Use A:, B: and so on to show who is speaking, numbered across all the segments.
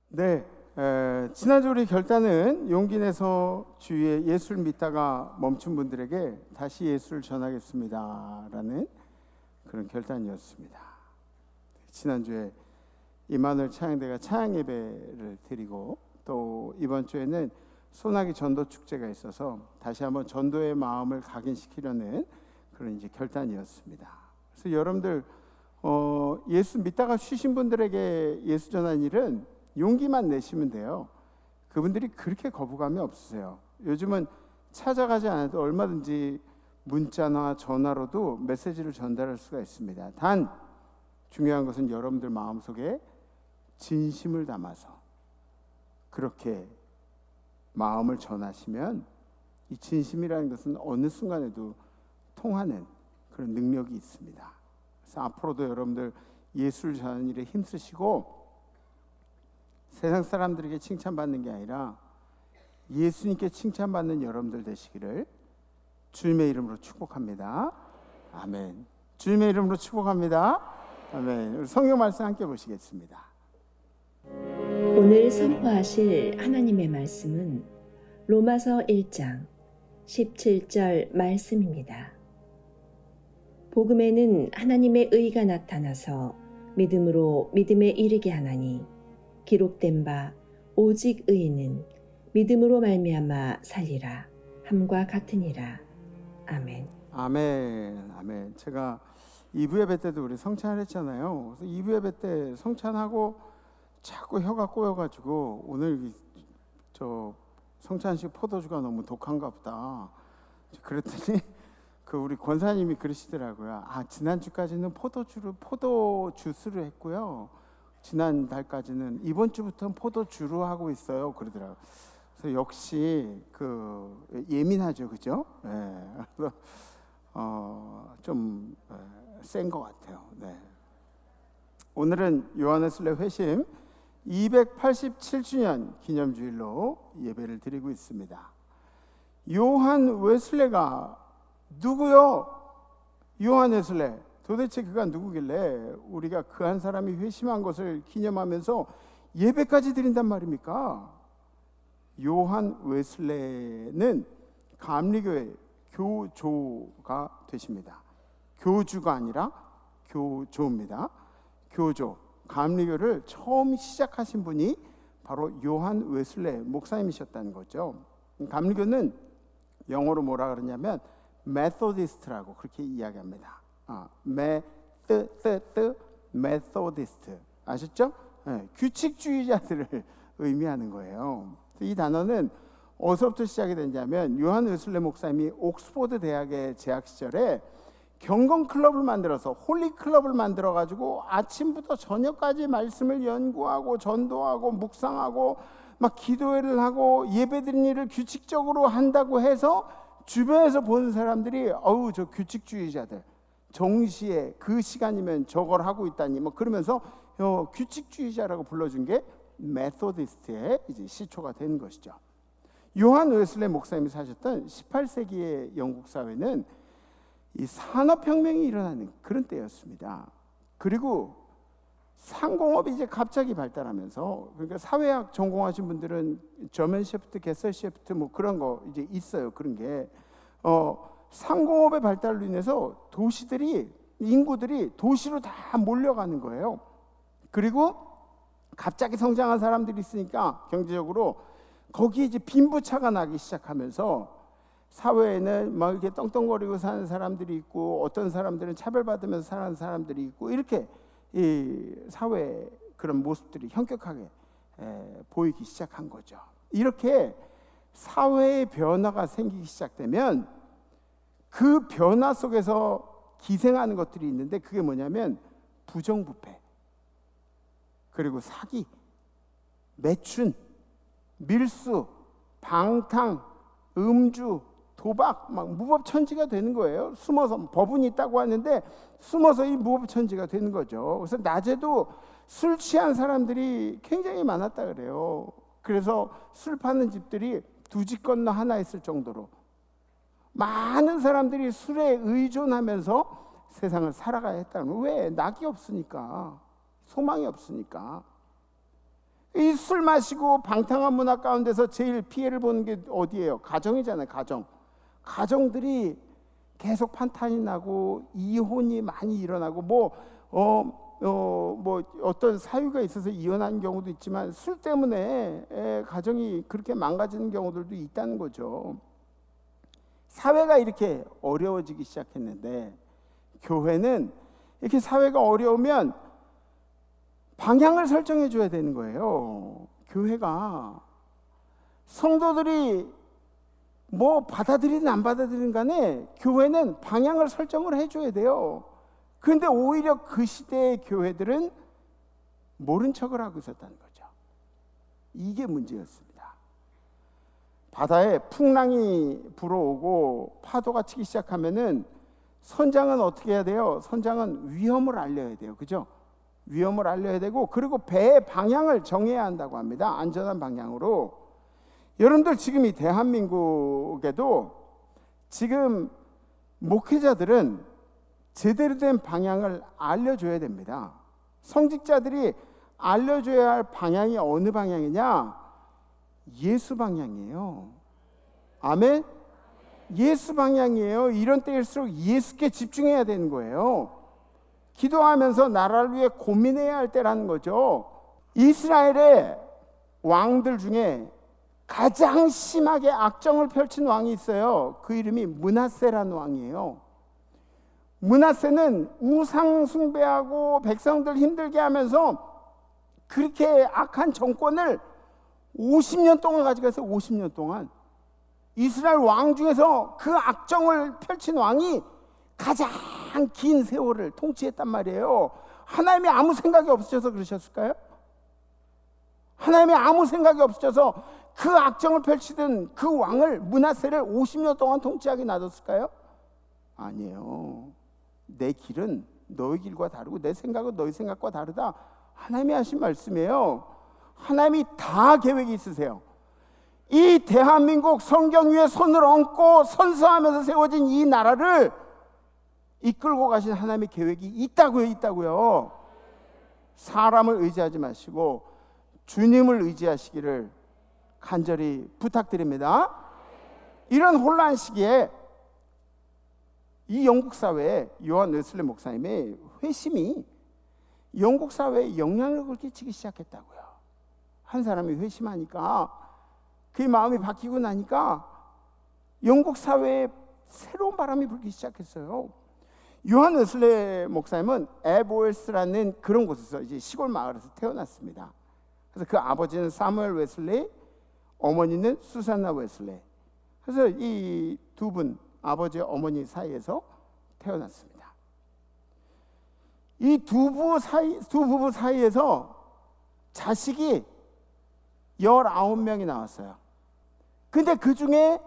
A: 네, 지난주 우리 결단은 용기 내서 주위에 예수를 믿다가 멈춘 분들에게 다시 예수를 전하겠습니다라는 그런 결단이었습니다. 지난주에 임마누엘 찬양대가 찬양 예배를 드리고 또 이번 주에는 소나기 전도 축제가 있어서 다시 한번 전도의 마음을 각인시키려는 그런 이제 결단이었습니다. 그래서 여러분들 예수 믿다가 쉬신 분들에게 예수 전하는 일은 용기만 내시면 돼요. 그분들이 그렇게 거부감이 없으세요. 요즘은 찾아가지 않아도 얼마든지 문자나 전화로도 메시지를 전달할 수가 있습니다. 단 중요한 것은 여러분들 마음속에 진심을 담아서 그렇게 마음을 전하시면 이 진심이라는 것은 어느 순간에도 통하는 그런 능력이 있습니다. 그래서 앞으로도 여러분들 예수를 전하는 일에 힘쓰시고 세상 사람들에게 칭찬받는 게 아니라 예수님께 칭찬받는 여러분들 되시기를 주님의 이름으로 축복합니다. 아멘. 주님의 이름으로 축복합니다. 아멘. 성경 말씀 함께 보시겠습니다.
B: 오늘 선포하실 하나님의 말씀은 로마서 1장 17절 말씀입니다. 복음에는 하나님의 의가 나타나서 믿음으로 믿음에 이르게 하나니 기록된 바 오직 의인은 믿음으로 말미암아 살리라 함과 같으니라. 아멘.
A: 아멘. 아멘. 제가 2부 예배 때도 우리 성찬을 했잖아요. 그래서 2부 예배 때 성찬하고 자꾸 혀가 꼬여가지고 오늘 저 성찬식 포도주가 너무 독한가 보다. 그랬더니 그 우리 권사님이 그러시더라고요. 지난주까지는 포도 주스를 했고요. 지난달까지는 이번 주부터는 포도주로 하고 있어요. 그러더라고요. 그래서 역시 그 예민하죠, 그죠? 네. 그래서 좀 센 것 같아요. 네. 오늘은 요한웨슬레 회심 287주년 기념주일로 예배를 드리고 있습니다. 요한 웨슬레가 누구요? 요한 웨슬레. 도대체 그가 누구길래 우리가 그 한 사람이 회심한 것을 기념하면서 예배까지 드린단 말입니까? 요한 웨슬레는 감리교의 교조가 되십니다. 교주가 아니라 교조입니다. 교조, 감리교를 처음 시작하신 분이 바로 요한 웨슬레 목사님이셨다는 거죠. 감리교는 영어로 뭐라 그러냐면 메소디스트라고 그렇게 이야기합니다. 메소디스트 아셨죠? 네, 규칙주의자들을 의미하는 거예요. 이 단어는 어디서부터 시작이 됐냐면 요한 웨슬레 목사님이 옥스퍼드 대학의 재학 시절에 경건 클럽을 만들어서 홀리 클럽을 만들어 가지고 아침부터 저녁까지 말씀을 연구하고 전도하고 묵상하고 막 기도회를 하고 예배드리는 일을 규칙적으로 한다고 해서 주변에서 보는 사람들이 저 규칙주의자들 정시에 그 시간이면 저걸 하고 있다니 뭐 그러면서 규칙주의자라고 불러준 게 메소디스트의 이제 시초가 된 것이죠. 요한 웨슬레 목사님이 사셨던 18세기의 영국 사회는 이 산업혁명이 일어나는 그런 때였습니다. 그리고 상공업이 이제 갑자기 발달하면서 그러니까 사회학 전공하신 분들은 저먼 셰프트, 게서 셰프트 뭐 그런 거 이제 있어요. 그런 게 상공업의 발달로 인해서 인구들이 도시로 다 몰려가는 거예요. 그리고 갑자기 성장한 사람들이 있으니까 경제적으로 거기에 이제 빈부차가 나기 시작하면서 사회에는 막 이렇게 떵떵거리고 사는 사람들이 있고 어떤 사람들은 차별받으면서 사는 사람들이 있고 이렇게 이 사회의 그런 모습들이 현격하게 보이기 시작한 거죠. 이렇게 사회의 변화가 생기기 시작되면 그 변화 속에서 기생하는 것들이 있는데 그게 뭐냐면 부정부패, 그리고 사기, 매춘, 밀수, 방탕, 음주, 도박, 막 무법천지가 되는 거예요. 숨어서 법은 있다고 하는데 숨어서 이 무법천지가 되는 거죠. 그래서 낮에도 술 취한 사람들이 굉장히 많았다 그래요. 그래서 술 파는 집들이 두 집 건너 하나 있을 정도로 많은 사람들이 술에 의존하면서 세상을 살아가야 했다는 거예요. 왜? 낙이 없으니까, 소망이 없으니까. 이 술 마시고 방탕한 문화 가운데서 제일 피해를 보는 게 어디예요? 가정이잖아요. 가정들이 계속 판탄이 나고 이혼이 많이 일어나고 뭐 어떤 사유가 있어서 이혼하는 경우도 있지만 술 때문에 가정이 그렇게 망가지는 경우들도 있다는 거죠. 사회가 이렇게 어려워지기 시작했는데 교회는 이렇게 사회가 어려우면 방향을 설정해 줘야 되는 거예요. 교회가 성도들이 뭐 받아들이든 안 받아들이든 간에 교회는 방향을 설정을 해줘야 돼요. 그런데 오히려 그 시대의 교회들은 모른 척을 하고 있었다는 거죠. 이게 문제였습니다. 바다에 풍랑이 불어오고 파도가 치기 시작하면은 선장은 어떻게 해야 돼요? 선장은 위험을 알려야 돼요. 그죠? 위험을 알려야 되고, 그리고 배의 방향을 정해야 한다고 합니다. 안전한 방향으로. 여러분들 지금 이 대한민국에도 지금 목회자들은 제대로 된 방향을 알려줘야 됩니다. 성직자들이 알려줘야 할 방향이 어느 방향이냐? 예수 방향이에요. 아멘? 예수 방향이에요. 이런 때일수록 예수께 집중해야 되는 거예요. 기도하면서 나라를 위해 고민해야 할 때라는 거죠. 이스라엘의 왕들 중에 가장 심하게 악정을 펼친 왕이 있어요. 그 이름이 므낫세라는 왕이에요. 므낫세는 우상 숭배하고 백성들 힘들게 하면서 그렇게 악한 정권을 50년 동안 가져갔어요. 50년 동안. 이스라엘 왕 중에서 그 악정을 펼친 왕이 가장 긴 세월을 통치했단 말이에요. 하나님이 아무 생각이 없으셔서 그러셨을까요? 하나님이 아무 생각이 없으셔서 그 악정을 펼치던 그 왕을, 므낫세를 50년 동안 통치하게 놔뒀을까요? 아니에요. 내 길은 너의 길과 다르고 내 생각은 너의 생각과 다르다. 하나님이 하신 말씀이에요. 하나님이 다 계획이 있으세요. 이 대한민국 성경 위에 손을 얹고 선서하면서 세워진 이 나라를 이끌고 가신 하나님의 계획이 있다고요. 사람을 의지하지 마시고 주님을 의지하시기를 간절히 부탁드립니다. 이런 혼란 시기에 이 영국 사회에 요한 웨슬리 목사님의 회심이 영국 사회에 영향력을 끼치기 시작했다고요. 한 사람이 회심하니까 그 마음이 바뀌고 나니까 영국 사회에 새로운 바람이 불기 시작했어요. 요한 웨슬리 목사님은 에보엘스라는 그런 곳에서 이제 시골 마을에서 태어났습니다. 그래서 그 아버지는 사무엘 웨슬리, 어머니는 수산나 웨슬리. 그래서 이 두 분, 아버지 어머니 사이에서 태어났습니다. 이 두 부부 사이에서 자식이 19명이 나왔어요. 근데 그 중에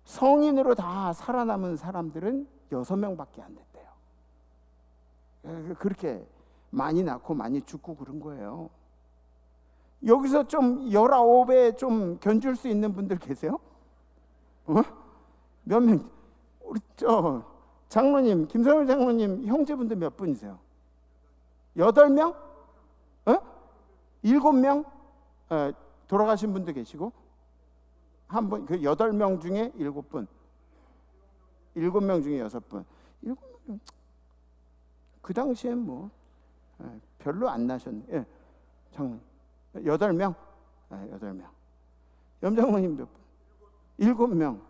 A: 성인으로 다 살아남은 사람들은 6명밖에 안 됐대요. 그렇게 많이 낳고 많이 죽고 그런 거예요. 여기서 좀 19에 좀 견줄 수 있는 분들 계세요? 몇 명? 우리 장로님, 김성일 장로님 형제분들 몇 분이세요? 8명? 7명? 돌아가신 분도 계시고 한 분, 그 8명 중에 7분, 7명 중에 6분. 7명. 그 당시엔 뭐 별로 안 나셨네. 장로님 8명? 8명. 염장모님 몇 분? 7명.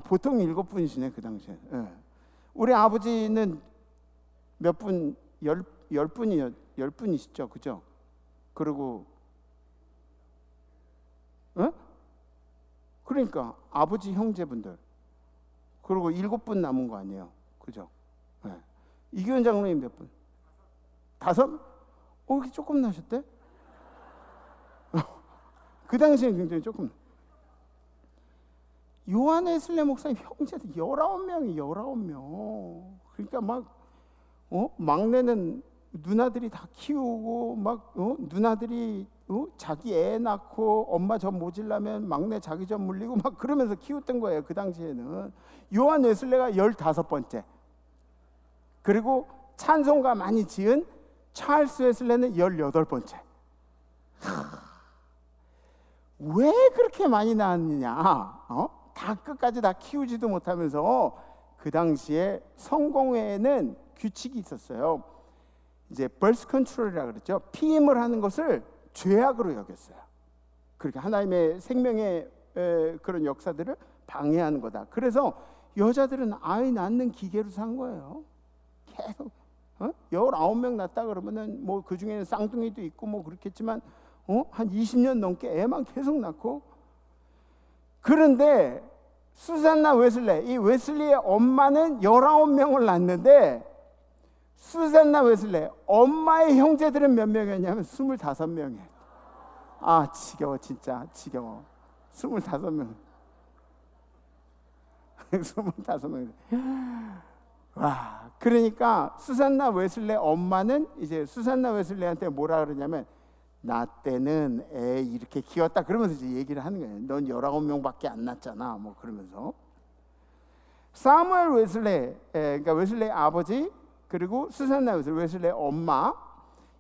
A: 보통 7분이시네 그 당시에. 우리 아버지는 몇 분? 10분이시죠, 그죠? 그리고 그러니까 아버지 형제분들 그리고 7분 남은 거 아니에요, 그죠? 이규현 장로님 몇 분? 5? 이렇게 조금 나셨대? 그 당시엔 굉장히 조금. 요한 웨슬리 목사님 형제들 19명이 19명. 그러니까 막 막내는 누나들이 다 키우고 막 누나들이 자기 애 낳고 엄마 젖 모질라면 막내 자기 젖 물리고 막 그러면서 키웠던 거예요. 그 당시에는. 요한 웨슬리가 15번째. 그리고 찬송가 많이 지은 찰스 웨슬리는 18번째. 왜 그렇게 많이 낳았느냐? 다 끝까지 다 키우지도 못하면서 그 당시에 성공회에는 규칙이 있었어요. 이제 birth control이라 그랬죠. 피임을 하는 것을 죄악으로 여겼어요. 그렇게 하나님의 생명의 그런 역사들을 방해하는 거다. 그래서 여자들은 아이 낳는 기계로 산 거예요. 계속 19명 낳았다 그러면은 뭐 그 중에는 쌍둥이도 있고 뭐 그렇겠지만 한 20년 넘게 애만 계속 낳고. 그런데 수산나 웨슬레, 이 웨슬리의 엄마는 19명을 낳는데 수산나 웨슬레 엄마의 형제들은 몇 명이었냐면 25명이에요. 아, 지겨워, 진짜 지겨워. 25명. 25명. 와, 그러니까 수산나 웨슬레 엄마는 이제 수산나 웨슬레한테 뭐라 그러냐면, 나 때는 애 이렇게 키웠다 그러면서 이제 얘기를 하는 거예요. 넌 19명밖에 안 낳았잖아, 뭐 그러면서. 사무엘 웨슬레, 그러니까 웨슬레의 아버지, 그리고 수산나 웨슬레의 엄마,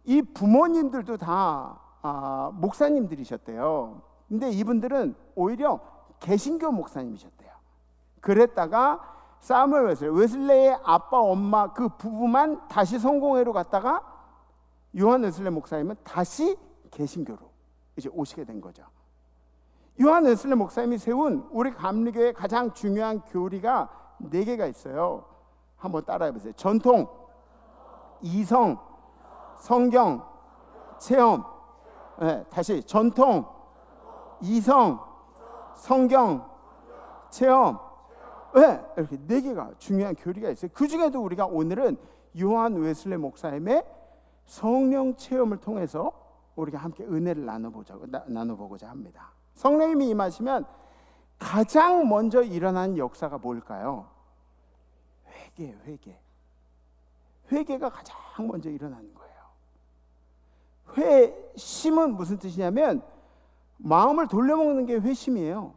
A: 이 부모님들도 다 목사님들이셨대요. 근데 이분들은 오히려 개신교 목사님이셨대요. 그랬다가 사무엘 웨슬레의 아빠 엄마 그 부부만 다시 성공회로 갔다가 요한 웨슬레 목사님은 다시 개신교로 이제 오시게 된 거죠. 요한 웨슬레 목사님이 세운 우리 감리교의 가장 중요한 교리가 4개가 있어요. 한번 따라해 보세요. 전통, 이성, 성경, 체험. 네, 다시 전통, 이성, 성경, 체험. 네, 이렇게 4개가 중요한 교리가 있어요. 그 중에도 우리가 오늘은 요한 웨슬레 목사님의 성령 체험을 통해서 우리가 함께 은혜를 나눠보고자 합니다. 성령님이 임하시면 가장 먼저 일어나는 역사가 뭘까요? 회개가 가장 먼저 일어나는 거예요. 회심은 무슨 뜻이냐면 마음을 돌려먹는 게 회심이에요.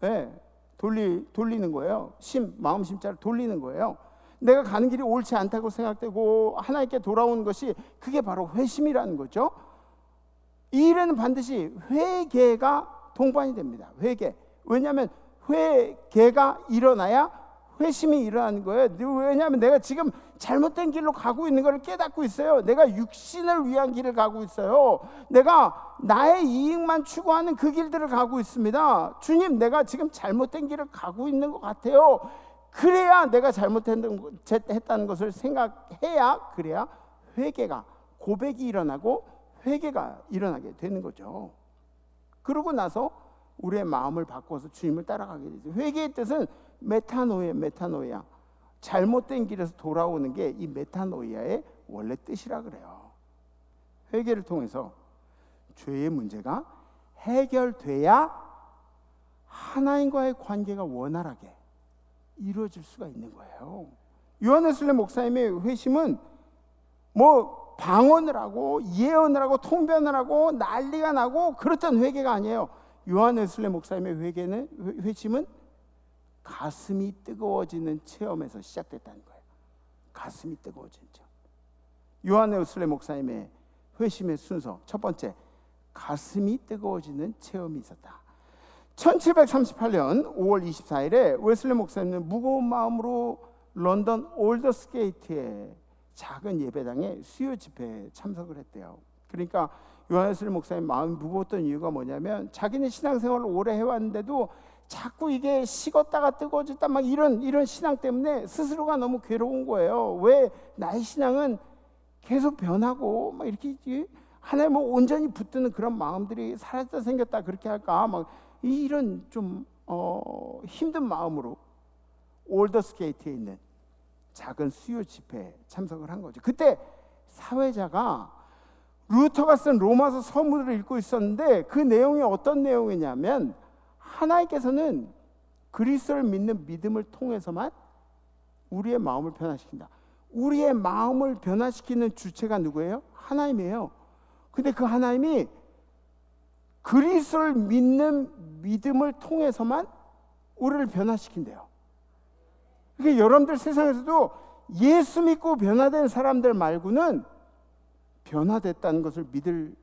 A: 네, 돌리는 거예요. 마음 심자를 돌리는 거예요. 내가 가는 길이 옳지 않다고 생각되고 하나님께 돌아오는 것이 그게 바로 회심이라는 거죠. 이 일에는 반드시 회개가 동반이 됩니다. 회개. 왜냐하면 회개가 일어나야 회심이 일어나는 거예요. 왜냐하면 내가 지금 잘못된 길로 가고 있는 걸 깨닫고 있어요. 내가 육신을 위한 길을 가고 있어요. 내가 나의 이익만 추구하는 그 길들을 가고 있습니다. 주님, 내가 지금 잘못된 길을 가고 있는 것 같아요. 그래야 내가 잘못했다는 것을 생각해야, 그래야 회개가, 고백이 일어나고 회개가 일어나게 되는 거죠. 그러고 나서 우리의 마음을 바꿔서 주님을 따라가게 되죠. 회개의 뜻은 메타노이아. 잘못된 길에서 돌아오는 게 이 메타노이아의 원래 뜻이라 그래요. 회개를 통해서 죄의 문제가 해결돼야 하나님과의 관계가 원활하게 이루어질 수가 있는 거예요. 요한 웨슬레 목사님의 회심은 뭐 방언을 하고 예언을 하고 통변을 하고 난리가 나고 그렇던 회개가 아니에요. 요한 웨슬레 목사님의 회심은 가슴이 뜨거워지는 체험에서 시작됐다는 거예요. 가슴이 뜨거워지는 체험. 요한 웨슬레 목사님의 회심의 순서 첫 번째, 가슴이 뜨거워지는 체험이 있었다. 1738년 5월 24일에 웨슬레 목사님은 무거운 마음으로 런던 올더스게이트의 작은 예배당에 수요 집회에 참석을 했대요. 그러니까 요한 웨슬레 목사님 마음이 무거웠던 이유가 뭐냐면 자기는 신앙생활을 오래 해왔는데도 자꾸 이게 식었다가 뜨거워졌다 막 이런 신앙 때문에 스스로가 너무 괴로운 거예요. 왜 나의 신앙은 계속 변하고 막 이렇게 하나님을 온전히 붙드는 그런 마음들이 사라졌다 생겼다 그렇게 할까 막 이런 좀 힘든 마음으로 올더스게이트에 있는 작은 수요 집회에 참석을 한 거죠. 그때 사회자가 루터가 쓴 로마서 서문을 읽고 있었는데 그 내용이 어떤 내용이냐면 하나님께서는 그리스도를 믿는 믿음을 통해서만 우리의 마음을 변화시킨다. 우리의 마음을 변화시키는 주체가 누구예요? 하나님이에요. 근데 그 하나님이 그리스도를 믿는 믿음을 통해서만 우리를 변화시킨대요. 그러니까 여러분들 세상에서도 예수 믿고 변화된 사람들 말고는 변화됐다는 것을 믿을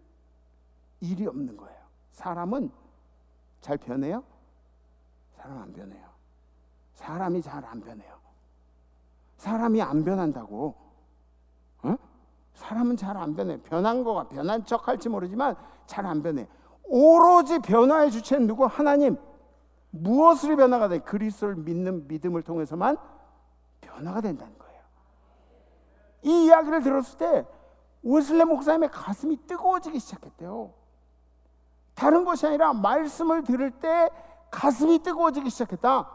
A: 일이 없는 거예요. 사람은 잘 변해요? 사람 안 변해요. 사람이 잘 안 변해요. 사람이 안 변한다고. 어? 사람은 잘 안 변해. 변한 거가 변한 척 할지 모르지만 잘 안 변해. 오로지 변화의 주체는 누구? 하나님. 무엇으로 변화가 돼? 그리스도를 믿는 믿음을 통해서만 변화가 된다는 거예요. 이 이야기를 들었을 때 웨슬리 목사님의 가슴이 뜨거워지기 시작했대요. 다른 것이 아니라 말씀을 들을 때 가슴이 뜨거워지기 시작했다.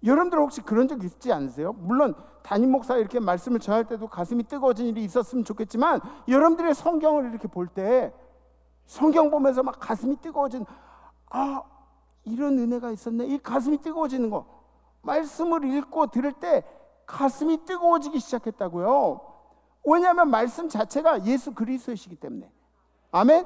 A: 여러분들 혹시 그런 적 있지 않으세요? 물론 담임 목사 이렇게 말씀을 전할 때도 가슴이 뜨거워진 일이 있었으면 좋겠지만, 여러분들의 성경을 이렇게 볼 때 성경 보면서 막 가슴이 뜨거워진, 이런 은혜가 있었네, 이 가슴이 뜨거워지는 거, 말씀을 읽고 들을 때 가슴이 뜨거워지기 시작했다고요. 왜냐하면 말씀 자체가 예수 그리스도이시기 때문에. 아멘.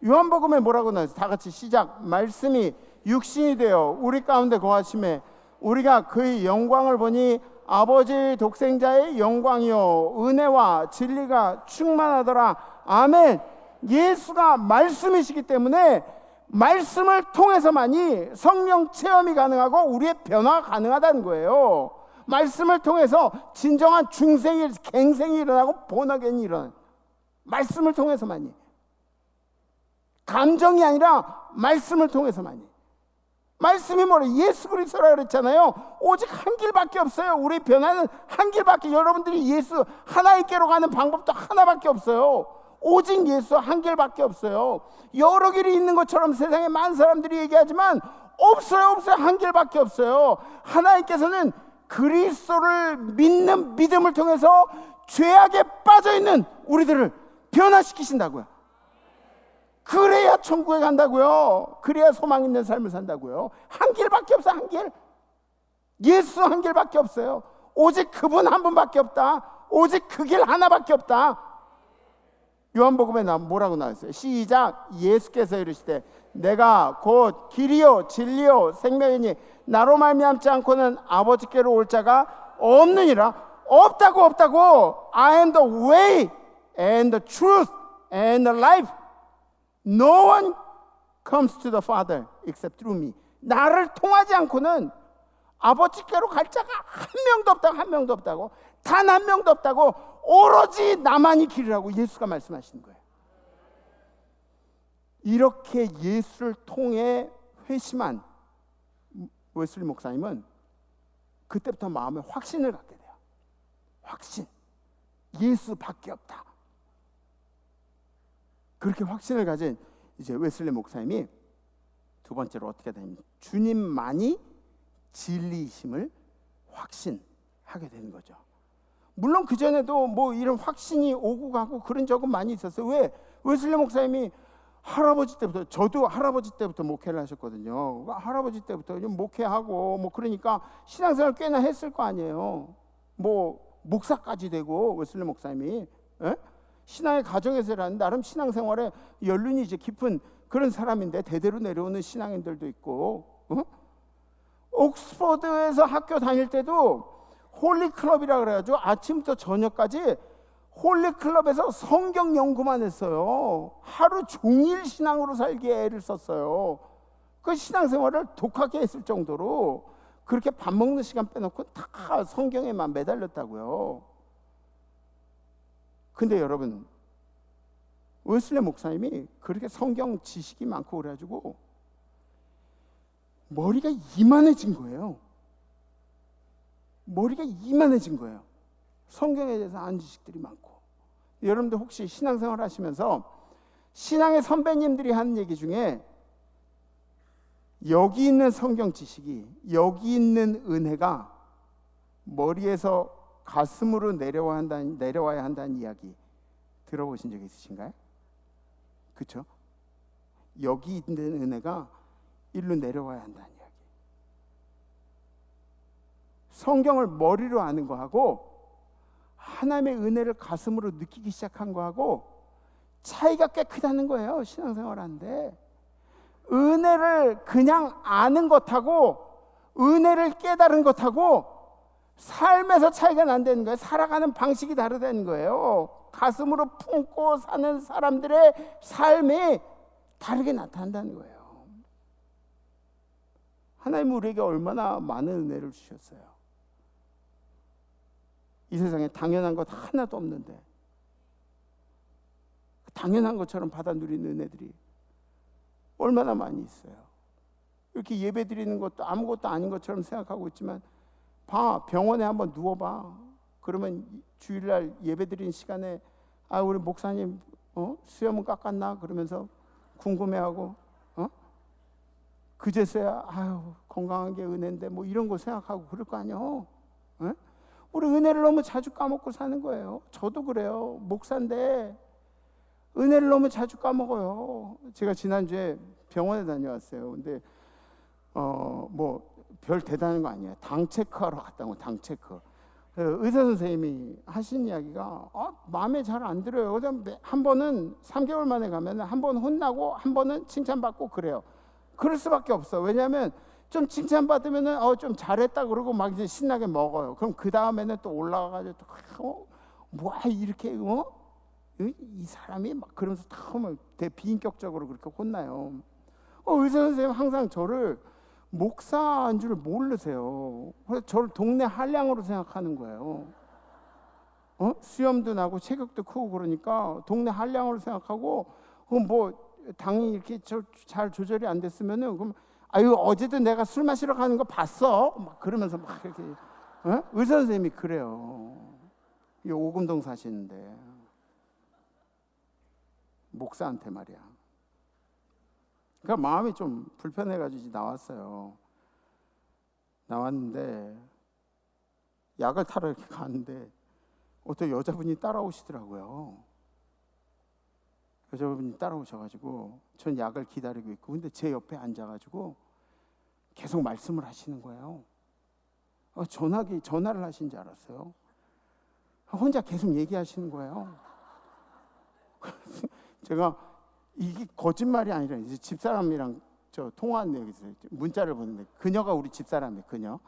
A: 요한복음에 뭐라고 나와요? 다 같이 시작. 말씀이 육신이 되어 우리 가운데 거하심에 우리가 그의 영광을 보니 아버지 독생자의 영광이요 은혜와 진리가 충만하더라. 아멘. 예수가 말씀이시기 때문에 말씀을 통해서만이 성령 체험이 가능하고 우리의 변화가 가능하다는 거예요. 말씀을 통해서 진정한 중생이, 갱생이 일어나고 본하겐이 일어나는, 말씀을 통해서만이. 감정이 아니라 말씀을 통해서만이. 말씀이 뭐래? 예수 그리스도라 그랬잖아요. 오직 한 길밖에 없어요. 우리 변화는 한 길밖에. 여러분들이 예수 하나님께로 가는 방법도 하나밖에 없어요. 오직 예수 한 길밖에 없어요. 여러 길이 있는 것처럼 세상에 많은 사람들이 얘기하지만 없어요. 한 길밖에 없어요. 하나님께서는 그리스도를 믿는 믿음을 통해서 죄악에 빠져있는 우리들을 변화시키신다고요. 그래야 천국에 간다고요. 그래야 소망 있는 삶을 산다고요. 한 길밖에 없어. 한 길. 예수 한 길밖에 없어요. 오직 그분 한 분밖에 없다. 오직 그 길 하나밖에 없다. 요한복음에 뭐라고 나왔어요? 시작. 예수께서 이르시되 내가 곧 길이요 진리요 생명이니 나로 말미암지 않고는 아버지께로 올 자가 없느니라. 없다고. I am the way and the truth and the life. No one comes to the Father except through me. 나를 통하지 않고는 아버지께로 갈 자가 한 명도 없다고. 단 한 명도 없다고. 오로지 나만이 길이라고 예수가 말씀하시는 거예요. 이렇게 예수를 통해 회심한 웨슬리 목사님은 그때부터 마음에 확신을 갖게 돼요. 확신. 예수밖에 없다. 그렇게 확신을 가진 이제 웨슬리 목사님이 두 번째로 어떻게 되냐면 주님만이 진리이심을 확신하게 되는 거죠. 물론 그 전에도 뭐 이런 확신이 오고 가고 그런 적은 많이 있었어요. 왜? 웨슬리 목사님이 할아버지 때부터, 저도 할아버지 때부터 목회를 하셨거든요. 할아버지 때부터 목회하고 뭐 그러니까 신앙생활 꽤나 했을 거 아니에요. 뭐 목사까지 되고 웨슬리 목사님이. 에? 신앙의 가정에서라는 나름 신앙생활에 연륜이 이제 깊은 그런 사람인데 대대로 내려오는 신앙인들도 있고, 옥스퍼드에서 학교 다닐 때도 홀리클럽이라 그래가지고 아침부터 저녁까지 홀리클럽에서 성경 연구만 했어요. 하루 종일 신앙으로 살기에 애를 썼어요. 그 신앙생활을 독하게 했을 정도로 그렇게 밥 먹는 시간 빼놓고 다 성경에만 매달렸다고요. 근데 여러분, 웨슬리 목사님이 그렇게 성경 지식이 많고 그래가지고 머리가 이만해진 거예요. 성경에 대해서 아는 지식들이 많고. 여러분들 혹시 신앙생활 하시면서 신앙의 선배님들이 하는 얘기 중에 여기 있는 성경 지식이, 여기 있는 은혜가 머리에서 가슴으로 내려와야 한다는 이야기 들어보신 적 있으신가요? 그렇죠? 여기 있는 은혜가 일로 내려와야 한다는 이야기. 성경을 머리로 아는 거하고 하나님의 은혜를 가슴으로 느끼기 시작한 거하고 차이가 꽤 크다는 거예요. 신앙생활 하는데 은혜를 그냥 아는 것하고 은혜를 깨달은 것하고 삶에서 차이가 난다는 거예요. 살아가는 방식이 다르다는 거예요. 가슴으로 품고 사는 사람들의 삶이 다르게 나타난다는 거예요. 하나님 우리에게 얼마나 많은 은혜를 주셨어요. 이 세상에 당연한 것 하나도 없는데 당연한 것처럼 받아 누리는 은혜들이 얼마나 많이 있어요. 이렇게 예배 드리는 것도 아무것도 아닌 것처럼 생각하고 있지만 봐, 병원에 한번 누워봐. 그러면 주일날 예배 드리는 시간에 우리 목사님 수염은 깎았나? 그러면서 궁금해하고 그제서야 건강한 게 은혜인데 뭐 이런 거 생각하고 그럴 거 아니에요. 우리 은혜를 너무 자주 까먹고 사는 거예요. 저도 그래요. 목사인데 은혜를 너무 자주 까먹어요. 제가 지난주에 병원에 다녀왔어요. 근데 뭐 별 대단한 거 아니에요. 당 체크하러 갔다 온 당 체크. 의사 선생님이 하신 이야기가 마음에 잘 안 들어요. 한 번은 3개월 만에 가면 한 번 혼나고 한 번은 칭찬받고 그래요. 그럴 수밖에 없어. 왜냐하면 좀 칭찬받으면 좀 잘했다 그러고 막 이제 신나게 먹어요. 그럼 그 다음에는 또 올라가가지고 또 뭐야 이렇게 이 사람이 막 그러면서 다 비인격적으로 그렇게 혼나요. 의사 선생님 항상 저를 목사인 줄 모르세요. 그래서 저를 동네 한량으로 생각하는 거예요. 수염도 나고 체격도 크고 그러니까 동네 한량으로 생각하고 뭐 당이 이렇게 잘 조절이 안 됐으면은 그럼 어제도 내가 술 마시러 가는 거 봤어? 막 그러면서 막 이렇게 의사 선생님이 그래요. 이 오금동 사시는데 목사한테 말이야. 그러니까 마음이 좀 불편해가지고 나왔어요. 나왔는데 약을 타러 이렇게 가는데 어떤 여자분이 따라오시더라고요. 여자분이 따라오셔가지고 전 약을 기다리고 있고 근데 제 옆에 앉아가지고 계속 말씀을 하시는 거예요. 전화를 하신 줄 알았어요. 혼자 계속 얘기하시는 거예요. 제가 이게 거짓말이 아니라 이제 집사람이랑 저 통화한 내용이 있어요. 문자를 보는데 그녀가 우리 집사람이에요. 그녀.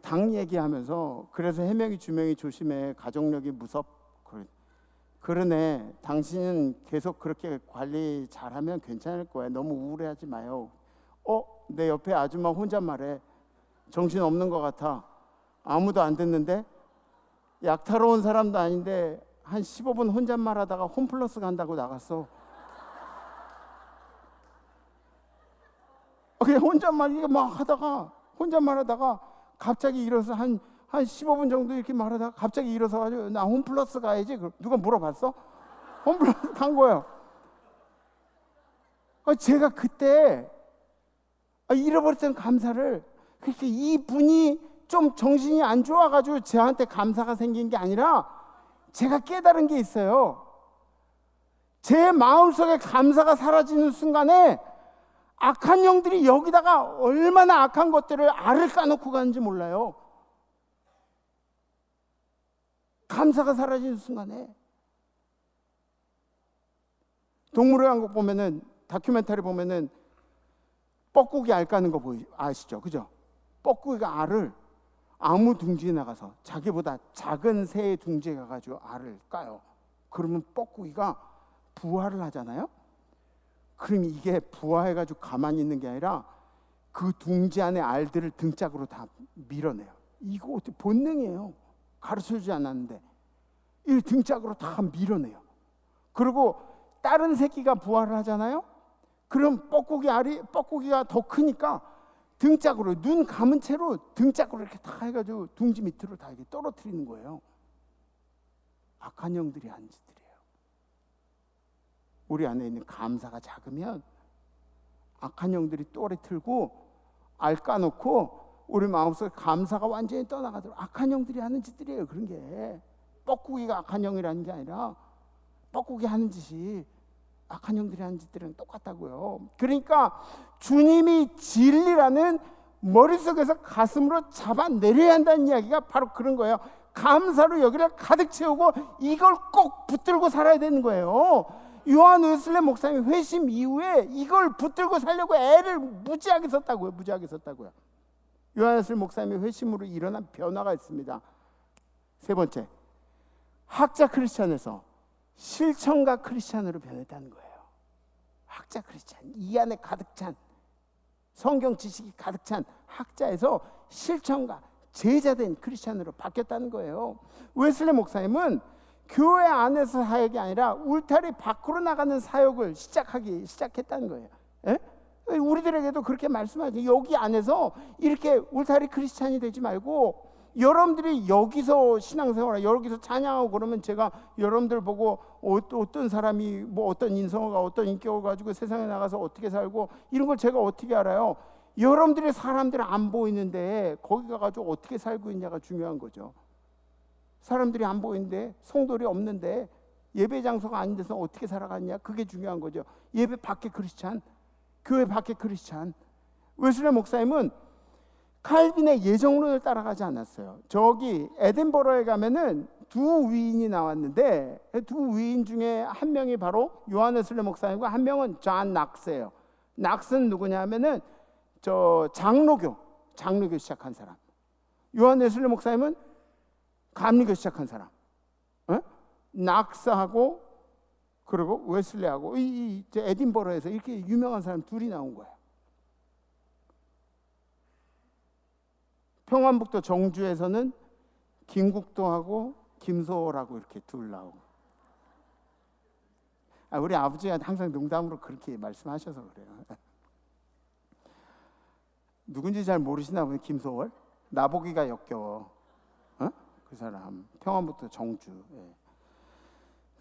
A: 당 얘기하면서 그래서 해명이 주명이 조심해. 가족력이 그러네. 당신은 계속 그렇게 관리 잘하면 괜찮을 거야. 너무 우울해하지 마요. 내 옆에 아줌마 혼잣말해. 정신 없는 것 같아. 아무도 안 듣는데 약 타러 온 사람도 아닌데 한 15분 혼잣말 하다가 홈플러스 간다고 나갔어. 그냥 혼잣말 하다가 갑자기 일어서 한 15분 정도 이렇게 말하다가 갑자기 일어서 가지고 나 홈플러스 가야지. 누가 물어봤어? 홈플러스 간 거예요. 제가 그때 잃어버렸던 감사를 그렇게 이분이 좀 정신이 안 좋아가지고 저한테 감사가 생긴 게 아니라 제가 깨달은 게 있어요. 제 마음속에 감사가 사라지는 순간에 악한 영들이 여기다가 얼마나 악한 것들을 알을 까놓고 가는지 몰라요. 감사가 사라지는 순간에. 동물의 왕국 보면은 다큐멘터리 보면은 뻐꾸기 알 까는 거 아시죠? 그죠? 뻐꾸기가 알을 아무 둥지에 나가서 자기보다 작은 새의 둥지에 가가지고 알을 까요. 그러면 뻐꾸기가 부화를 하잖아요. 그럼 이게 부화해가지고 가만히 있는 게 아니라 그 둥지 안에 알들을 등짝으로 다 밀어내요. 이거 어떻게 본능이에요. 가르쳐주지 않았는데 이 등짝으로 다 밀어내요. 그리고 다른 새끼가 부화를 하잖아요. 그럼 뻐꾸기가 더 크니까 등짝으로 눈 감은 채로 등짝으로 이렇게 다 해가지고 둥지 밑으로 다 이렇게 떨어뜨리는 거예요. 악한 영들이 한 짓들이에요. 우리 안에 있는 감사가 작으면 악한 영들이 또래 틀고 알 까놓고 우리 마음속에 감사가 완전히 떠나가도록 악한 영들이 하는 짓들이에요. 그런 게 뻐꾸기가 악한 영이라는 게 아니라 뻐꾸기 하는 짓이 악한 영들이 하는 짓들은 똑같다고요. 그러니까 주님이 진리라는 머릿속에서 가슴으로 잡아내려야 한다는 이야기가 바로 그런 거예요. 감사로 여기를 가득 채우고 이걸 꼭 붙들고 살아야 되는 거예요. 요한 웨슬레 목사님이 회심 이후에 이걸 붙들고 살려고 애를 무지하게 썼다고요. 요한 웨슬레 목사님이 회심으로 일어난 변화가 있습니다. 세 번째, 학자 크리스찬에서 실천가 크리스찬으로 변했다는 거예요. 학자 크리스찬, 이 안에 가득 찬 성경 지식이 가득 찬 학자에서 실천가, 제자된 크리스찬으로 바뀌었다는 거예요. 웨슬리 목사님은 교회 안에서 사역이 아니라 울타리 밖으로 나가는 사역을 시작했다는 거예요. 에? 우리들에게도 그렇게 말씀하죠. 여기 안에서 이렇게 울타리 크리스찬이 되지 말고, 여러분들이 여기서 신앙생활, 여기서 찬양하고 그러면 제가 여러분들 보고 어떤 사람이 뭐 어떤 인성과 어떤 인격을 가지고 세상에 나가서 어떻게 살고 이런 걸 제가 어떻게 알아요? 여러분들의 사람들은 안 보이는데 거기 가가지고 어떻게 살고 있냐가 중요한 거죠. 사람들이 안 보이는데, 성도들이 없는데, 예배 장소가 아닌 데서 어떻게 살아갔냐, 그게 중요한 거죠. 예배 밖의 크리스찬, 교회 밖의 크리스찬. 웨슬리 목사님은 칼빈의 예정론을 따라가지 않았어요. 저기 에든버러에 가면은 두 위인이 나왔는데, 두 위인 중에 한 명이 바로 요한 웨슬리 목사님이고, 한 명은 존 낙스예요. 낙스는 누구냐 하면은 저 장로교 시작한 사람. 요한 웨슬리 목사님은 감리교 시작한 사람. 낙스하고 그리고 웨슬리하고 이 에딘버러에서 이렇게 유명한 사람 둘이 나온 거예요. 평안북도 정주에서는 김국도하고 김소월하고 이렇게 둘 나오고. 우리 아버지가 항상 농담으로 그렇게 말씀하셔서 그래요. 누군지 잘 모르시나 보네. 김소월? 나보기가 역겨워. 그 사람 평안북도 정주.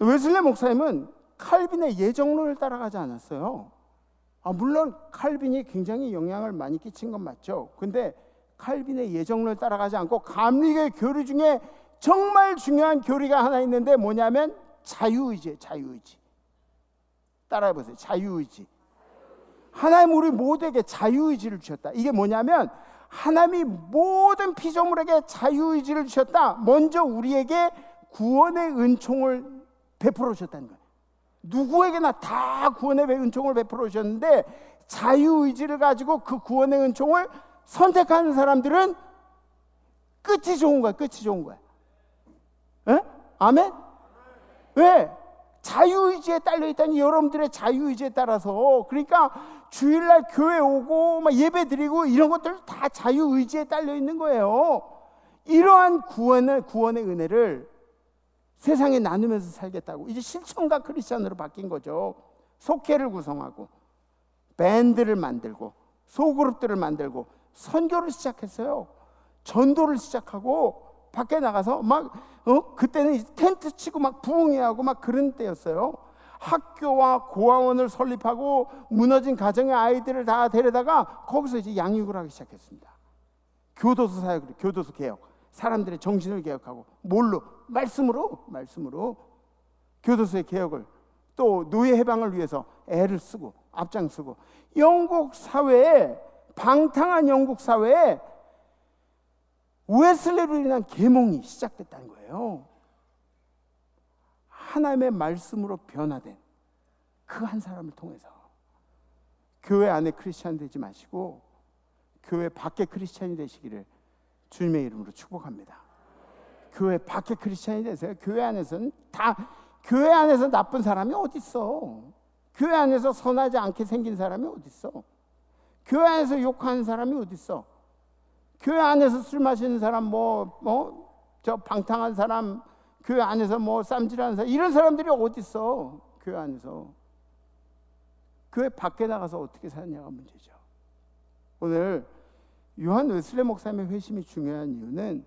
A: 웨슬리 목사님은 칼빈의 예정론을 따라가지 않았어요. 물론 칼빈이 굉장히 영향을 많이 끼친 건 맞죠. 근데 칼빈의 예정론을 따라가지 않고 감리교의 교리 중에 정말 중요한 교리가 하나 있는데 뭐냐면 자유의지예요. 자유의지. 따라해보세요. 자유의지. 하나님 우리 모두에게 자유의지를 주셨다. 이게 뭐냐면 하나님이 모든 피조물에게 자유의지를 주셨다. 먼저 우리에게 구원의 은총을 베풀어 주셨다는 거예요. 누구에게나 다 구원의 은총을 베풀어 주셨는데, 자유의지를 가지고 그 구원의 은총을 선택하는 사람들은 끝이 좋은 거야. 끝이 좋은 거야. 에? 아멘? 왜? 자유의지에 딸려있다니, 여러분들의 자유의지에 따라서. 그러니까 주일날 교회 오고 막 예배 드리고 이런 것들 다 자유의지에 딸려있는 거예요. 이러한 구원의 은혜를 세상에 나누면서 살겠다고 이제 실천가 크리스찬으로 바뀐 거죠. 속회를 구성하고 밴드를 만들고 소그룹들을 만들고 선교를 시작했어요. 전도를 시작하고 밖에 나가서 막 그때는 텐트 치고 막 부흥회하고 막 그런 때였어요. 학교와 고아원을 설립하고 무너진 가정의 아이들을 다 데려다가 거기서 이제 양육을 하기 시작했습니다. 교도소 사역, 교도소 개혁, 사람들의 정신을 개혁하고 뭘로? 말씀으로 교도소의 개혁을, 또 노예 해방을 위해서 애를 쓰고 앞장서고, 영국 사회에, 방탕한 영국 사회에 웨슬리로 인한 계몽이 시작됐다는 거예요. 하나님의 말씀으로 변화된 그 한 사람을 통해서 교회 안에 크리스찬 되지 마시고 교회 밖에 크리스찬이 되시기를 주님의 이름으로 축복합니다. 교회 밖에 크리스찬이 되세요. 교회 안에서는 교회 안에서 나쁜 사람이 어디 있어? 교회 안에서 선하지 않게 생긴 사람이 어디 있어? 교회 안에서 욕하는 사람이 어디 있어? 교회 안에서 술 마시는 사람, 저 방탕한 사람, 교회 안에서 쌈질하는 사람, 이런 사람들이 어디 있어? 교회 안에서. 교회 밖에 나가서 어떻게 사느냐가 문제죠. 오늘 요한 웨슬리 목사님의 회심이 중요한 이유는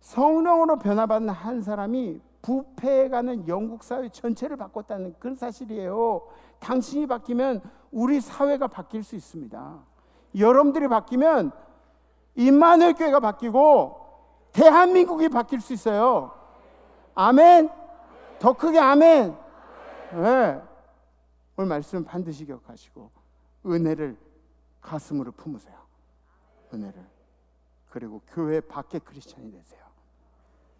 A: 성령으로 변화받는 한 사람이 부패해가는 영국 사회 전체를 바꿨다는 그런 사실이에요. 당신이 바뀌면 우리 사회가 바뀔 수 있습니다. 여러분들이 바뀌면 임마누엘 교회가 바뀌고 대한민국이 바뀔 수 있어요. 아멘. 더 크게 아멘. 네. 오늘 말씀 반드시 기억하시고 은혜를 가슴으로 품으세요. 은혜를. 그리고 교회 밖에 크리스찬이 되세요.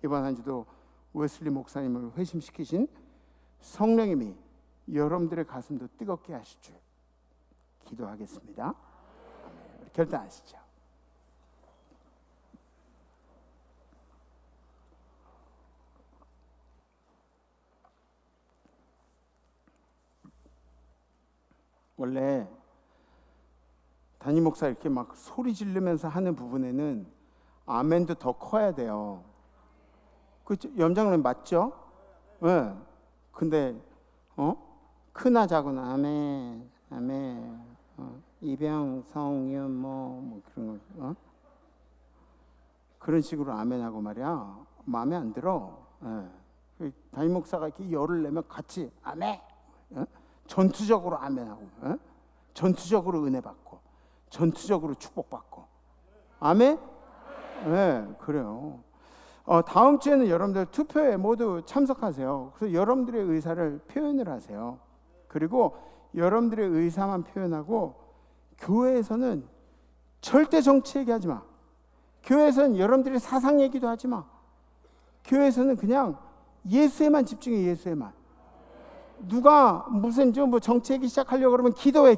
A: 이번 한 주도 웨슬리 목사님을 회심시키신 성령님이 여러분들의 가슴도 뜨겁게 하실 줄 기도하겠습니다. 아멘. 결단하시죠. 원래 담임 목사 이렇게 막 소리 지르면서 하는 부분에는 아멘도 더 커야 돼요. 그 염장님 맞죠? 네. 근데 크나 작으나 아멘, 아멘, 이병, 성윤 뭐 그런 거, 그런 식으로 아멘하고 말이야. 마음에 안 들어. 예. 담임 목사가 이렇게 열을 내면 같이 아멘, 전투적으로 아멘하고, 전투적으로 은혜 받고, 전투적으로 축복 받고, 아멘. 네, 그래요. 다음 주에는 여러분들 투표에 모두 참석하세요. 그래서 여러분들의 의사를 표현을 하세요. 그리고 여러분들의 의사만 표현하고, 교회에서는 절대 정치 얘기하지 마. 교회에서는 여러분들의 사상 얘기도 하지 마. 교회에서는 그냥 예수에만 집중해. 예수에만. 누가 무슨 좀 뭐 정치 얘기 시작하려고 그러면 기도해.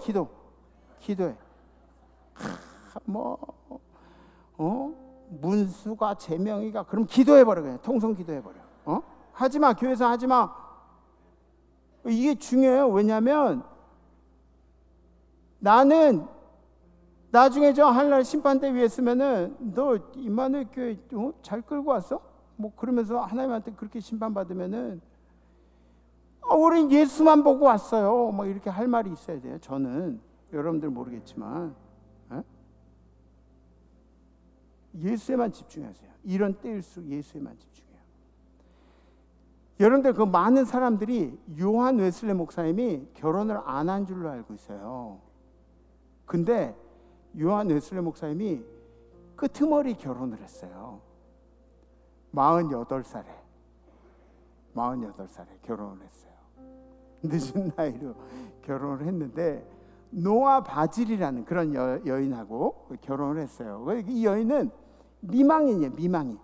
A: 기도해. 문수가 제명이가 그럼 기도해버려. 그냥 통성 기도해버려. 하지마. 교회에서 하지마. 이게 중요해요. 왜냐하면 나는 나중에 저 하늘날 심판대 위에 있으면은 너 임마누엘 교회 잘 끌고 왔어? 뭐 그러면서 하나님한테 그렇게 심판받으면은 우린 예수만 보고 왔어요. 뭐 이렇게 할 말이 있어야 돼요. 저는 여러분들 모르겠지만 예수에만 집중하세요. 이런 때일수록 예수에만 집중해요. 여러분들 그 많은 사람들이 요한 웨슬레 목사님이 결혼을 안 한 줄로 알고 있어요. 근데 요한 웨슬레 목사님이 끄트머리 결혼을 했어요. 48살에 결혼을 했어요. 늦은 나이로 결혼을 했는데 노아 바질이라는 그런 여인하고 결혼을 했어요. 이 여인은 미망인이에요. 미망인.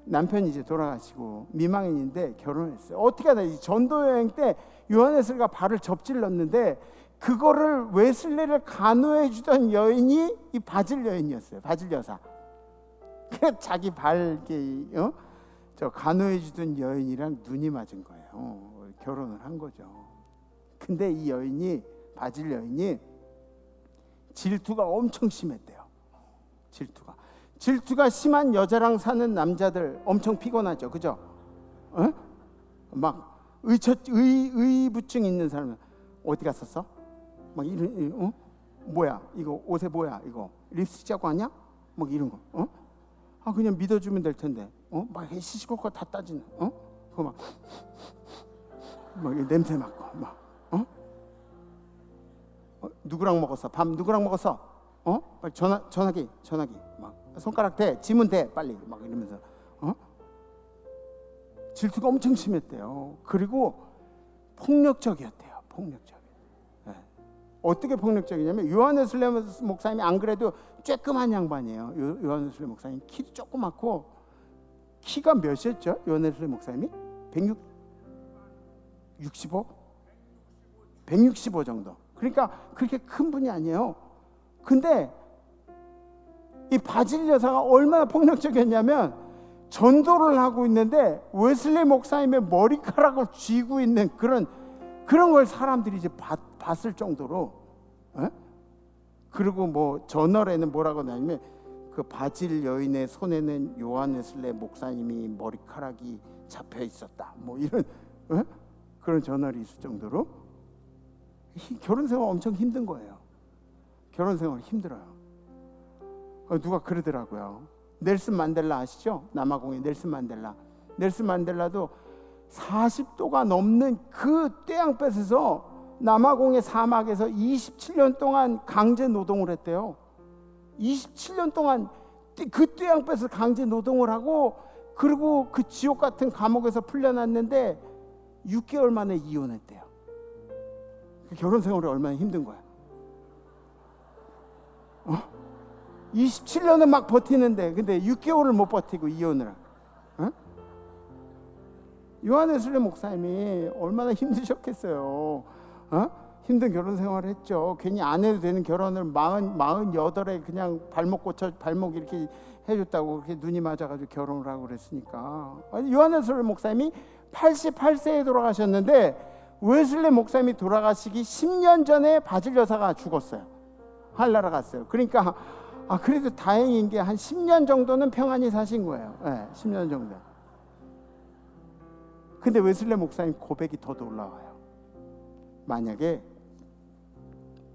A: 남편이 이제 돌아가시고 미망인인데 결혼을 했어요. 어떻게 하다 전도 여행 때 요한 웨슬레가 발을 접질렀는데 그거를 웨슬레를 간호해 주던 여인이 이 바질 여인이었어요. 바질 여사. 자기 발 저 간호해 주던 여인이랑 눈이 맞은 거예요. 결혼을 한 거죠. 근데 이 여인이 바질 여인이 질투가 엄청 심했대요. 질투가 심한 여자랑 사는 남자들 엄청 피곤하죠. 그죠? 막 의부증 있는 사람은 어디 갔었어? 막 이런 뭐야 이거 옷에 뭐야 이거 립스틱 짜고 왔냐? 막 이런 거. 그냥 믿어주면 될 텐데. 막 시시콜콜 다 따지는. 그거 막 냄새 맡고 막. 누구랑 먹었어? 밥 누구랑 먹었어? 빨리 전화기 막 손가락 대 지문 대 빨리 막 이러면서 질투가 엄청 심했대요. 그리고 폭력적이었대요. 네. 어떻게 폭력적이냐면 요한 웨슬레 목사님이 안 그래도 쬐끄만 양반이에요. 요한 웨슬레 목사님 키도 조그맣고 키가 몇이었죠? 요한 웨슬레 목사님이 165 정도. 그러니까 그렇게 큰 분이 아니에요. 근데 이 바질 여사가 얼마나 폭력적이었냐면 전도를 하고 있는데 웨슬레 목사님의 머리카락을 쥐고 있는 그런 걸 사람들이 이제 봤을 정도로. 그리고 뭐 저널에는 뭐라고 나냐면 그 바질 여인의 손에는 요한 웨슬레 목사님이 머리카락이 잡혀 있었다. 뭐 이런 그런 저널이 있을 정도로 결혼 생활 엄청 힘든 거예요. 결혼 생활 힘들어요. 누가 그러더라고요. 넬슨 만델라 아시죠? 남아공의 넬슨 만델라도 40도가 넘는 그 떼양볕에서 남아공의 사막에서 27년 동안 강제 노동을 했대요. 27년 동안 그 떼양볕에서 강제 노동을 하고 그리고 그 지옥 같은 감옥에서 풀려났는데 6개월 만에 이혼했대요. 결혼 생활이 얼마나 힘든 거야. 27년은 막 버티는데 근데 6개월을 못 버티고 이혼을. 요한 웨슬레 목사님이 얼마나 힘드셨겠어요. 힘든 결혼 생활을 했죠. 괜히 안 해도 되는 결혼을 48에 그냥 발목 이렇게 해줬다고 그렇게 눈이 맞아가지고 결혼을 하고 그랬으니까. 요한 웨슬레 목사님이 88세에 돌아가셨는데 웨슬레 목사님이 돌아가시기 10년 전에 바질 여사가 죽었어요. 하늘나라 갔어요. 그러니까 그래도 다행인 게 한 10년 정도는 평안히 사신 거예요. 10년 정도. 근데 웨슬레 목사님 고백이 더 놀라워요. 만약에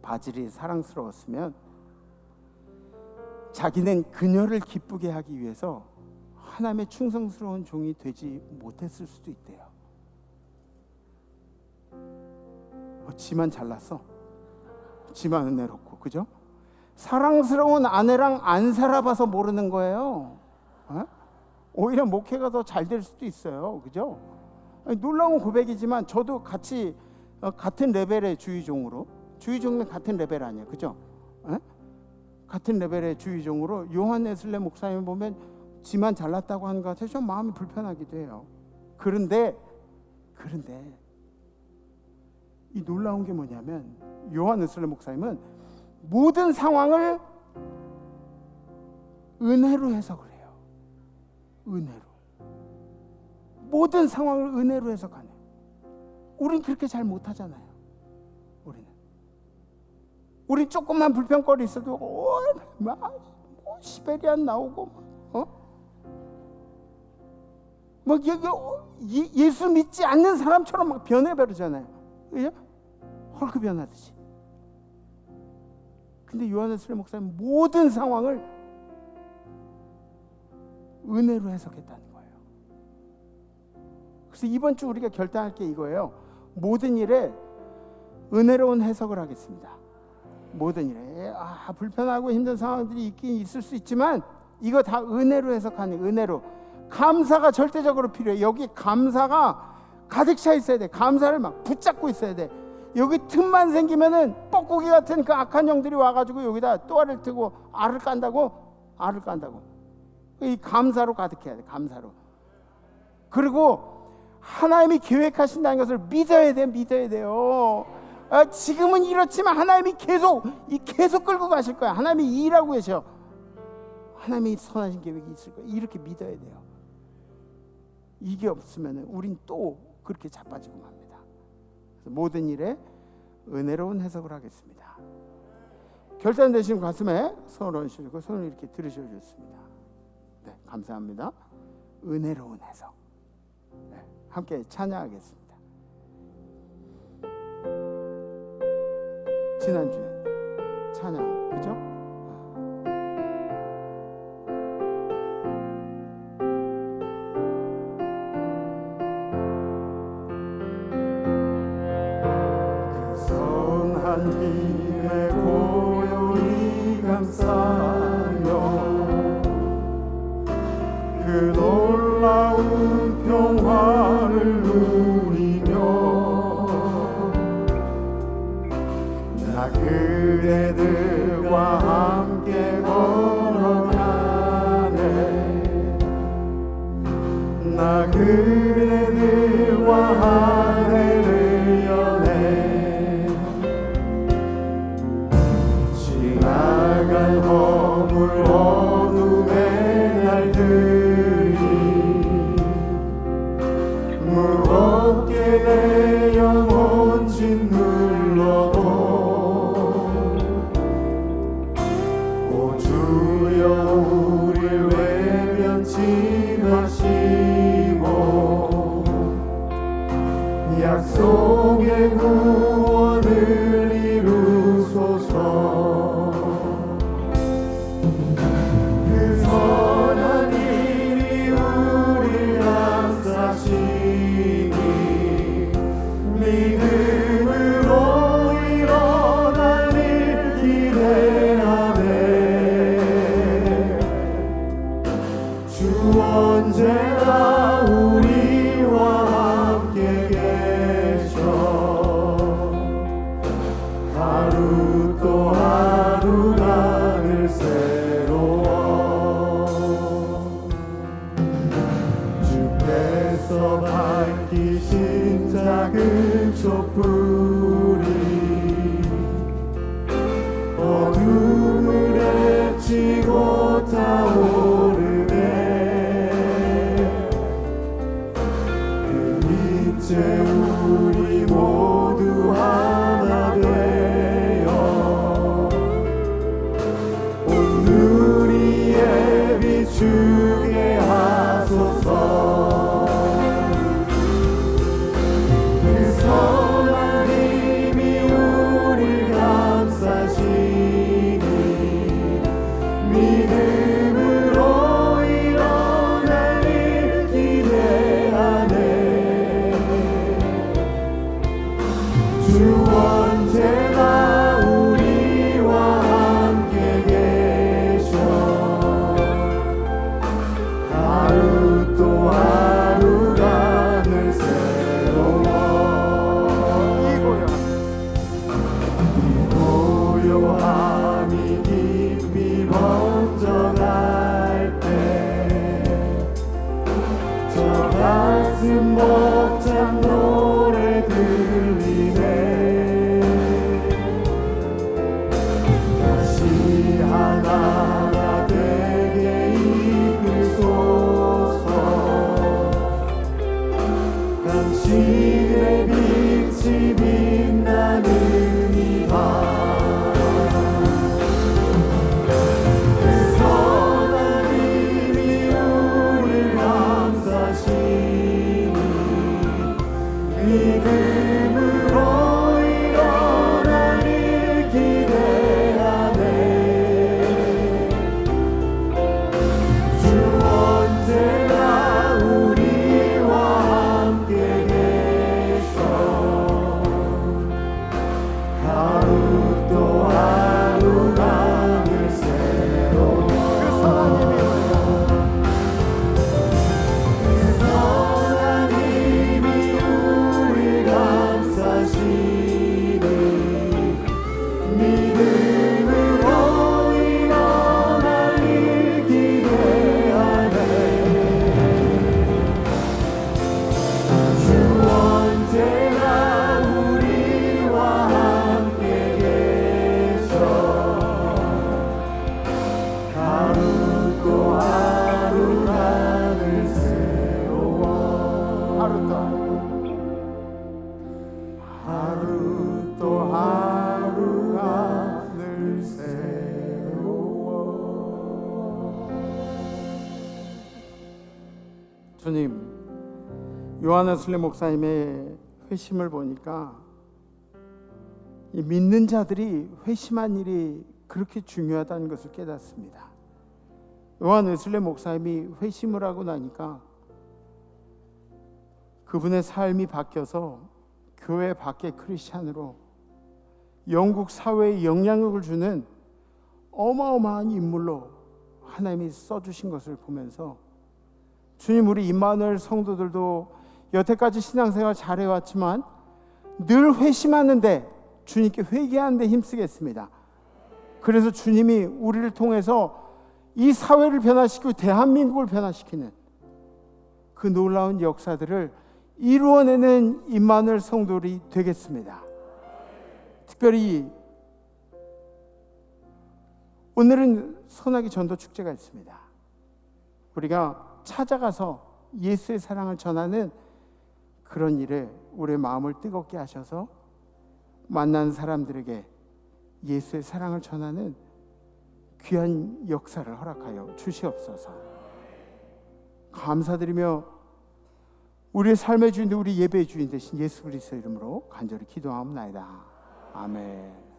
A: 바질이 사랑스러웠으면 자기는 그녀를 기쁘게 하기 위해서 하나님의 충성스러운 종이 되지 못했을 수도 있대요. 지만 잘났어. 지만 은혜롭고, 그죠? 사랑스러운 아내랑 안 살아봐서 모르는 거예요. 오히려 목회가 더 잘 될 수도 있어요, 그죠? 놀라운 고백이지만 저도 같이 같은 레벨의 주의종으로, 주의종은 같은 레벨 아니에요, 그죠? 같은 레벨의 주의종으로 요한 웨슬레 목사님 보면 지만 잘났다고 하는 것 같아서 좀 마음이 불편하기도 해요. 그런데 이 놀라운 게 뭐냐면 요한 웨슬레 목사님은 모든 상황을 은혜로 해석을 해요. 은혜로. 모든 상황을 은혜로 해석하네. 우린 그렇게 잘 못하잖아요. 우린 조금만 불평거리 있어도 시베리안 나오고 예수 믿지 않는 사람처럼 막 변해버리잖아요. 그죠? 헐크 변하듯이. 근데 요한 웨슬레 목사님 모든 상황을 은혜로 해석했다는 거예요. 그래서 이번 주 우리가 결단할 게 이거예요. 모든 일에 은혜로운 해석을 하겠습니다. 모든 일에 불편하고 힘든 상황들이 있긴 있을 수 있지만 이거 다 은혜로 해석하는, 은혜로. 감사가 절대적으로 필요해. 여기 감사가 가득 차 있어야 돼. 감사를 막 붙잡고 있어야 돼. 여기 틈만 생기면은 뻐꾸기 같은 그 악한 영들이 와가지고 여기다 또아를 트고 알을 깐다고. 이 감사로 가득해야 돼. 감사로. 그리고 하나님이 계획하신다는 것을 믿어야 돼요. 지금은 이렇지만 하나님이 계속 끌고 가실 거야. 하나님이 일하고 계셔. 하나님이 선하신 계획이 있을 거야. 이렇게 믿어야 돼요. 이게 없으면 우린 또 그렇게 자빠지고 맙니다. 그래서 모든 일에 은혜로운 해석을 하겠습니다. 결단되신 가슴에 손을 얹으시고 손을 이렇게 들으셔 주셨습니다. 네, 감사합니다. 은혜로운 해석. 네, 함께 찬양하겠습니다. 지난주에 찬양, 그죠? 그 선한 힘에 고요히 감싸며 그 놀라운 평화를 누리며 나 그대들과 함께 걸어가네. 나 그대들과 한 해를 여네. 지나간 허물 어둠의 날들이 무겁게 내 영혼 짓눌러도 우리를 외면치 마시고 약속의 구원을 이루소서. 그 선한 일이 우리를 감싸시니 믿음으로 이뤄 하루 또 하루가 늘 새로워. 그 선한 힘이 우리 감싸시니 믿음으로 일어날 일 기대하네. 주 언제나 우리와 함께 계셔. 하루 또 하루가 늘 새로워. 하루 또 하루가 늘 새로워. 주님, 요한 웨슬리 목사님의 회심을 보니까 이 믿는 자들이 회심한 일이 그렇게 중요하다는 것을 깨닫습니다. 요한 웨슬리 목사님이 회심을 하고 나니까 그분의 삶이 바뀌어서 교회 밖의 크리스찬으로 영국 사회에 영향력을 주는 어마어마한 인물로 하나님이 써주신 것을 보면서 주님, 우리 임마누엘 성도들도 여태까지 신앙생활 잘해왔지만 늘 회심하는데 주님께 회개하는데 힘쓰겠습니다. 그래서 주님이 우리를 통해서 이 사회를 변화시키고 대한민국을 변화시키는 그 놀라운 역사들을 이루어내는 임마누엘 성도들이 되겠습니다. 특별히 오늘은 소나기 전도 축제가 있습니다. 우리가 찾아가서 예수의 사랑을 전하는 그런 일에 우리의 마음을 뜨겁게 하셔서 만난 사람들에게 예수의 사랑을 전하는 귀한 역사를 허락하여 주시옵소서. 감사드리며 우리의 삶의 주인도 우리 예배의 주인 되신 예수 그리스도 이름으로 간절히 기도하옵나이다. 아멘.